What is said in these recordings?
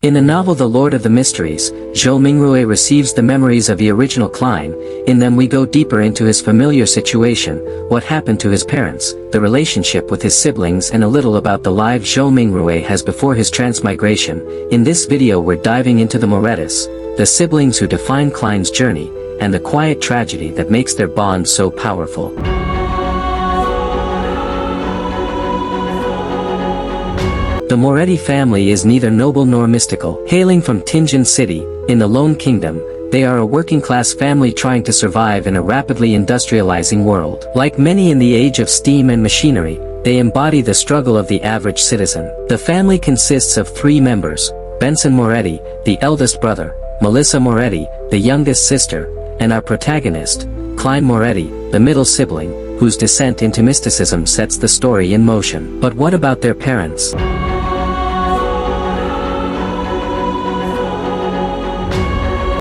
In the novel The Lord of the Mysteries, Zhou Mingrui receives the memories of the original Klein. In them we go deeper into his familiar situation, what happened to his parents, the relationship with his siblings and a little about the life Zhou Mingrui has before his transmigration. In this video we're diving into the Morettis, the siblings who define Klein's journey, and the quiet tragedy that makes their bond so powerful. The Moretti family is neither noble nor mystical. Hailing from Tingen city, in the Lone Kingdom, they are a working-class family trying to survive in a rapidly industrializing world. Like many in the age of steam and machinery, they embody the struggle of the average citizen. The family consists of 3 members: Benson Moretti, the eldest brother, Melissa Moretti, the youngest sister, and our protagonist, Klein Moretti, the middle sibling, whose descent into mysticism sets the story in motion. But what about their parents?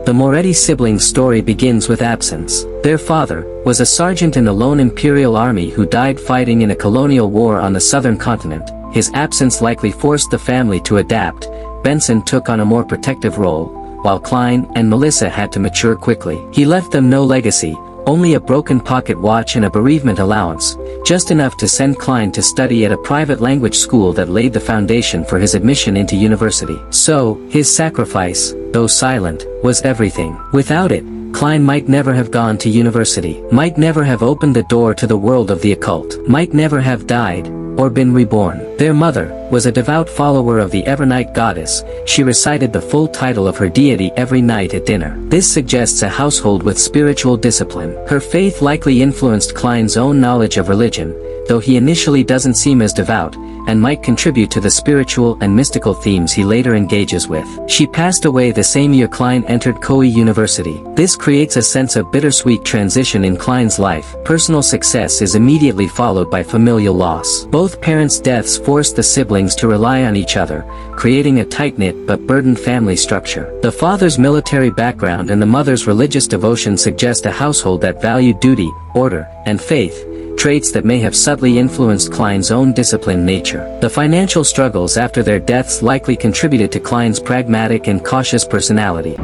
The Moretti siblings' story begins with absence. Their father was a sergeant in the lone Imperial Army who died fighting in a colonial war on the southern continent. His absence likely forced the family to adapt. Benson took on a more protective role, while Klein and Melissa had to mature quickly. He left them no legacy, only a broken pocket watch and a bereavement allowance, just enough to send Klein to study at a private language school that laid the foundation for his admission into university. So, his sacrifice, though silent, was everything. Without it, Klein might never have gone to university, might never have opened the door to the world of the occult, might never have died, or been reborn. Their mother was a devout follower of the Evernight goddess. She recited the full title of her deity every night at dinner. This suggests a household with spiritual discipline. Her faith likely influenced Klein's own knowledge of religion, though he initially doesn't seem as devout, and might contribute to the spiritual and mystical themes he later engages with. She passed away the same year Klein entered Koei University. This creates a sense of bittersweet transition in Klein's life. Personal success is immediately followed by familial loss. Both parents' deaths forced the siblings to rely on each other, creating a tight-knit but burdened family structure. The father's military background and the mother's religious devotion suggest a household that valued duty, order, and faith, traits that may have subtly influenced Klein's own disciplined nature. The financial struggles after their deaths likely contributed to Klein's pragmatic and cautious personality.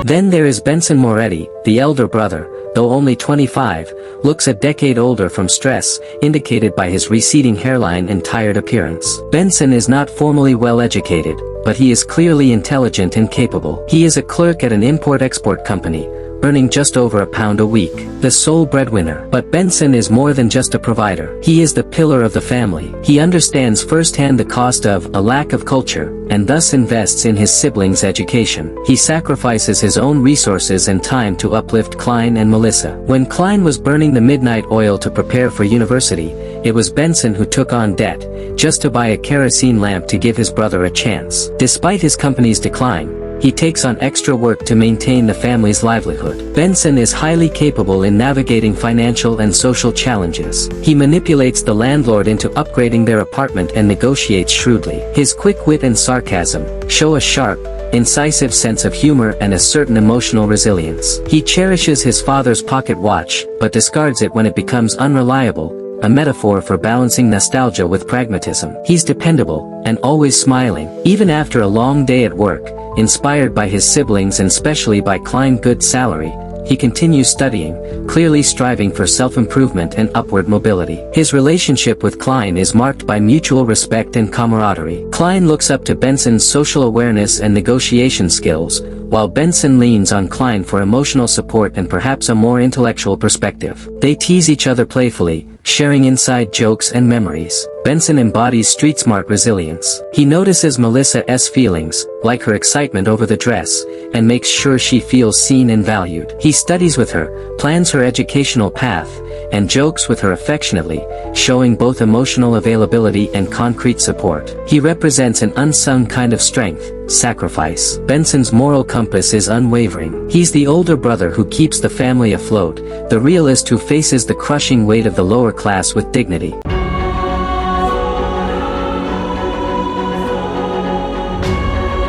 Then there is Benson Moretti, the elder brother, though only 25, looks a decade older from stress, indicated by his receding hairline and tired appearance. Benson is not formally well educated, but he is clearly intelligent and capable. He is a clerk at an import-export company, earning just over £1 a week, the sole breadwinner. But Benson is more than just a provider. He is the pillar of the family. He understands firsthand the cost of a lack of culture, and thus invests in his siblings' education. He sacrifices his own resources and time to uplift Klein and Melissa. When Klein was burning the midnight oil to prepare for university, it was Benson who took on debt, just to buy a kerosene lamp to give his brother a chance. Despite his company's decline, he takes on extra work to maintain the family's livelihood. Benson is highly capable in navigating financial and social challenges. He manipulates the landlord into upgrading their apartment and negotiates shrewdly. His quick wit and sarcasm show a sharp, incisive sense of humor and a certain emotional resilience. He cherishes his father's pocket watch, but discards it when it becomes unreliable, a metaphor for balancing nostalgia with pragmatism. He's dependable, and always smiling. Even after a long day at work, inspired by his siblings and especially by Klein's good salary, he continues studying, clearly striving for self-improvement and upward mobility. His relationship with Klein is marked by mutual respect and camaraderie. Klein looks up to Benson's social awareness and negotiation skills, while Benson leans on Klein for emotional support and perhaps a more intellectual perspective. They tease each other playfully, sharing inside jokes and memories. Benson embodies street-smart resilience. He notices Melissa's feelings, like her excitement over the dress, and makes sure she feels seen and valued. He studies with her, plans her educational path, and jokes with her affectionately, showing both emotional availability and concrete support. He represents an unsung kind of strength, sacrifice. Benson's moral compass is unwavering. He's the older brother who keeps the family afloat, the realist who faces the crushing weight of the lower class with dignity.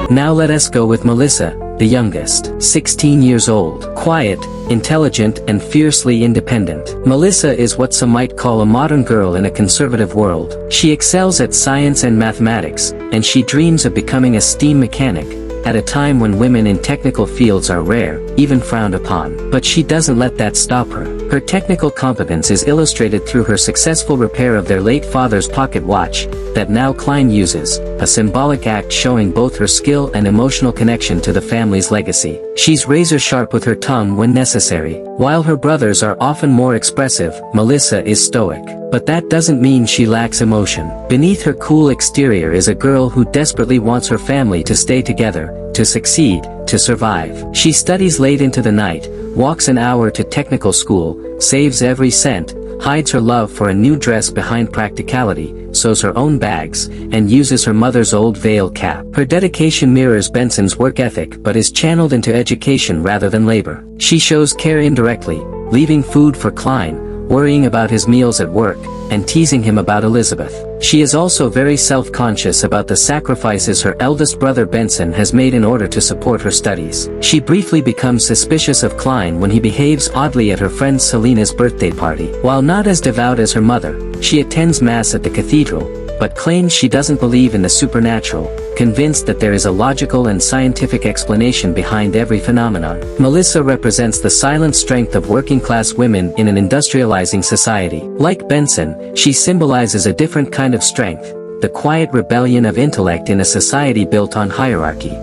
Now let us go with Melissa, the youngest. 16 years old. Quiet, intelligent and fiercely independent. Melissa is what some might call a modern girl in a conservative world. She excels at science and mathematics, and she dreams of becoming a steam mechanic, at a time when women in technical fields are rare, even frowned upon. But she doesn't let that stop her. Her technical competence is illustrated through her successful repair of their late father's pocket watch, that now Klein uses, a symbolic act showing both her skill and emotional connection to the family's legacy. She's razor sharp with her tongue when necessary. While her brothers are often more expressive, Melissa is stoic. But that doesn't mean she lacks emotion. Beneath her cool exterior is a girl who desperately wants her family to stay together, to succeed, to survive. She studies late into the night, walks an hour to technical school, saves every cent, hides her love for a new dress behind practicality, sews her own bags, and uses her mother's old veil cap. Her dedication mirrors Benson's work ethic but is channeled into education rather than labor. She shows care indirectly, leaving food for Klein, worrying about his meals at work, and teasing him about Elizabeth. She is also very self-conscious about the sacrifices her eldest brother Benson has made in order to support her studies. She briefly becomes suspicious of Klein when he behaves oddly at her friend Selina's birthday party. While not as devout as her mother, she attends mass at the cathedral, but claims she doesn't believe in the supernatural, convinced that there is a logical and scientific explanation behind every phenomenon. Melissa represents the silent strength of working-class women in an industrializing society. Like Benson, she symbolizes a different kind of strength, the quiet rebellion of intellect in a society built on hierarchy.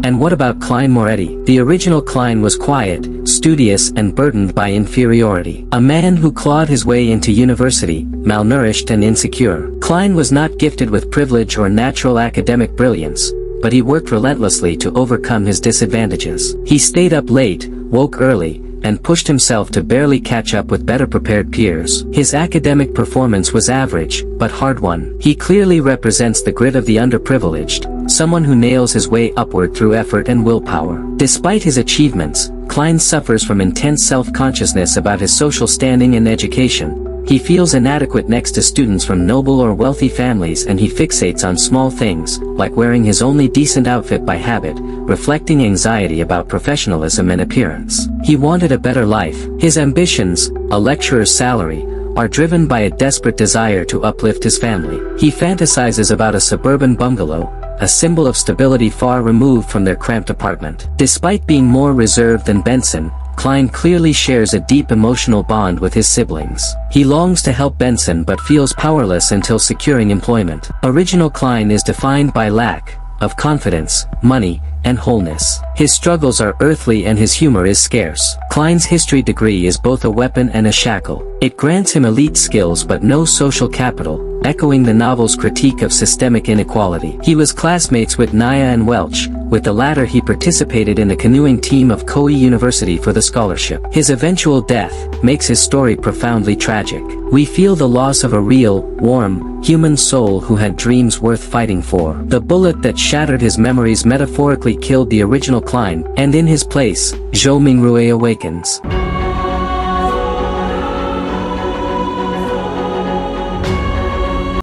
And what about Klein Moretti? The original Klein was quiet, studious and burdened by inferiority. A man who clawed his way into university, malnourished and insecure. Klein was not gifted with privilege or natural academic brilliance, but he worked relentlessly to overcome his disadvantages. He stayed up late, woke early, and pushed himself to barely catch up with better prepared peers. His academic performance was average, but hard-won. He clearly represents the grit of the underprivileged, someone who nails his way upward through effort and willpower. Despite his achievements, Klein suffers from intense self-consciousness about his social standing and education. He feels inadequate next to students from noble or wealthy families, and he fixates on small things, like wearing his only decent outfit by habit, reflecting anxiety about professionalism and appearance. He wanted a better life. His ambitions, a lecturer's salary, are driven by a desperate desire to uplift his family. He fantasizes about a suburban bungalow, a symbol of stability far removed from their cramped apartment. Despite being more reserved than Benson, Klein clearly shares a deep emotional bond with his siblings. He longs to help Benson but feels powerless until securing employment. Original Klein is defined by lack of confidence, money, and wholeness. His struggles are earthly and his humor is scarce. Klein's history degree is both a weapon and a shackle. It grants him elite skills but no social capital, echoing the novel's critique of systemic inequality. He was classmates with Naya and Welch. With the latter he participated in the canoeing team of Koei University for the scholarship. His eventual death makes his story profoundly tragic. We feel the loss of a real, warm, human soul who had dreams worth fighting for. The bullet that shattered his memories metaphorically killed the original Klein, and in his place, Zhou Mingrui awakens.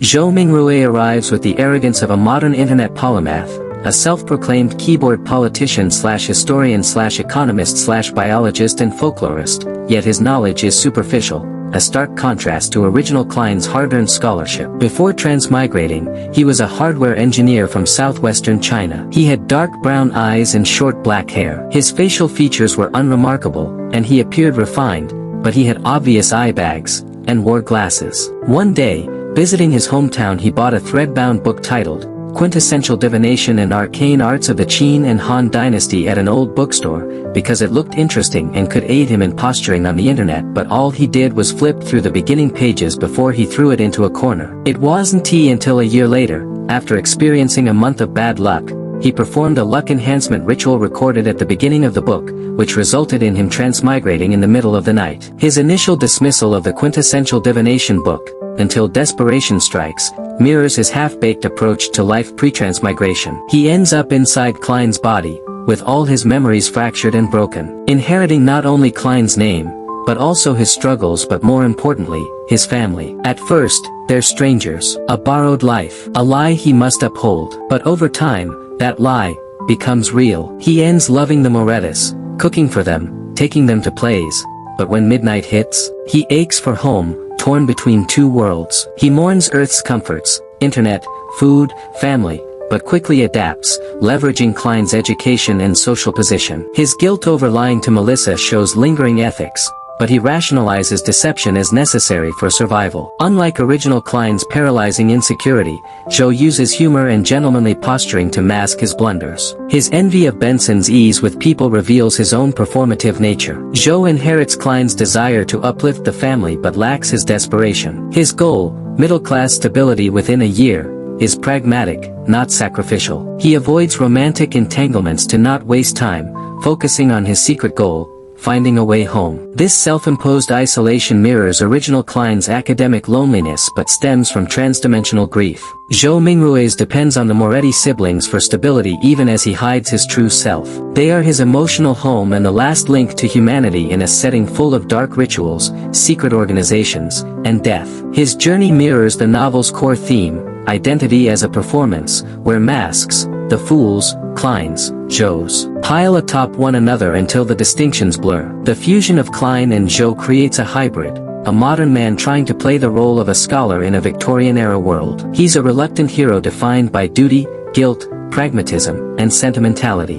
Zhou Mingrui arrives with the arrogance of a modern internet polymath, a self-proclaimed keyboard politician/historian/economist/biologist and folklorist, yet his knowledge is superficial, a stark contrast to original Klein's hard-earned scholarship. Before transmigrating, he was a hardware engineer from southwestern China. He had dark brown eyes and short black hair. His facial features were unremarkable, and he appeared refined, but he had obvious eye bags, and wore glasses. One day, visiting his hometown, he bought a thread-bound book titled Quintessential Divination and Arcane Arts of the Qin and Han Dynasty at an old bookstore, because it looked interesting and could aid him in posturing on the internet, but all he did was flip through the beginning pages before he threw it into a corner. It wasn't until a year later, after experiencing a month of bad luck, he performed a luck enhancement ritual recorded at the beginning of the book, which resulted in him transmigrating in the middle of the night. His initial dismissal of the Quintessential Divination book, Until Desperation Strikes, mirrors his half-baked approach to life pre-transmigration. He ends up inside Klein's body, with all his memories fractured and broken. Inheriting not only Klein's name, but also his struggles, but more importantly, his family. At first, they're strangers, a borrowed life, a lie he must uphold. But over time, that lie becomes real. He ends loving the Morettis, cooking for them, taking them to plays. But when midnight hits, he aches for home, torn between two worlds. He mourns Earth's comforts, internet, food, family, but quickly adapts, leveraging Klein's education and social position. His guilt over lying to Melissa shows lingering ethics, but he rationalizes deception as necessary for survival. Unlike original Klein's paralyzing insecurity, Zhou uses humor and gentlemanly posturing to mask his blunders. His envy of Benson's ease with people reveals his own performative nature. Zhou inherits Klein's desire to uplift the family but lacks his desperation. His goal, middle-class stability within a year, is pragmatic, not sacrificial. He avoids romantic entanglements to not waste time, focusing on his secret goal, finding a way home. This self-imposed isolation mirrors original Klein's academic loneliness but stems from transdimensional grief. Zhou Mingrui depends on the Moretti siblings for stability even as he hides his true self. They are his emotional home and the last link to humanity in a setting full of dark rituals, secret organizations, and death. His journey mirrors the novel's core theme, identity as a performance, where masks, the fools, Klein's, Zhou's, pile atop one another until the distinctions blur. The fusion of Klein and Zhou creates a hybrid, a modern man trying to play the role of a scholar in a Victorian-era world. He's a reluctant hero defined by duty, guilt, pragmatism, and sentimentality.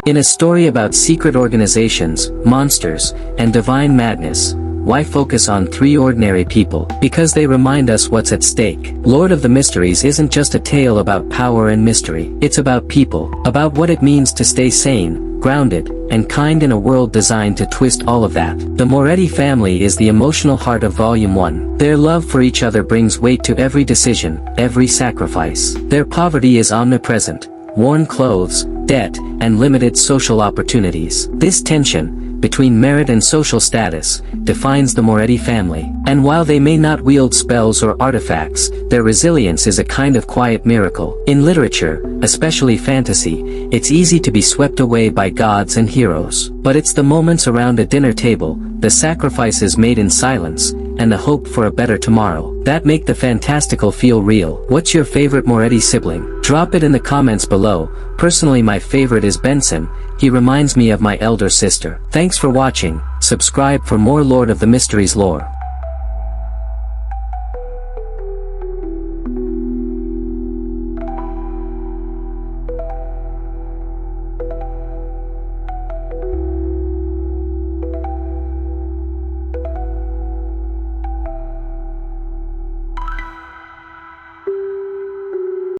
In a story about secret organizations, monsters, and divine madness, why focus on three ordinary people? Because they remind us what's at stake. Lord of the Mysteries isn't just a tale about power and mystery. It's about people, about what it means to stay sane, grounded, and kind in a world designed to twist all of that. The Moretti family is the emotional heart of Volume 1. Their love for each other brings weight to every decision, every sacrifice. Their poverty is omnipresent, worn clothes, debt, and limited social opportunities. This tension, between merit and social status, defines the Moretti family. And while they may not wield spells or artifacts, their resilience is a kind of quiet miracle. In literature, especially fantasy, it's easy to be swept away by gods and heroes. But it's the moments around a dinner table, the sacrifices made in silence, and the hope for a better tomorrow, that make the fantastical feel real. What's your favorite Moretti sibling? Drop it in the comments below. Personally, my favorite is Benson. He reminds me of my elder sister. Thanks for watching. Subscribe for more Lord of the Mysteries lore.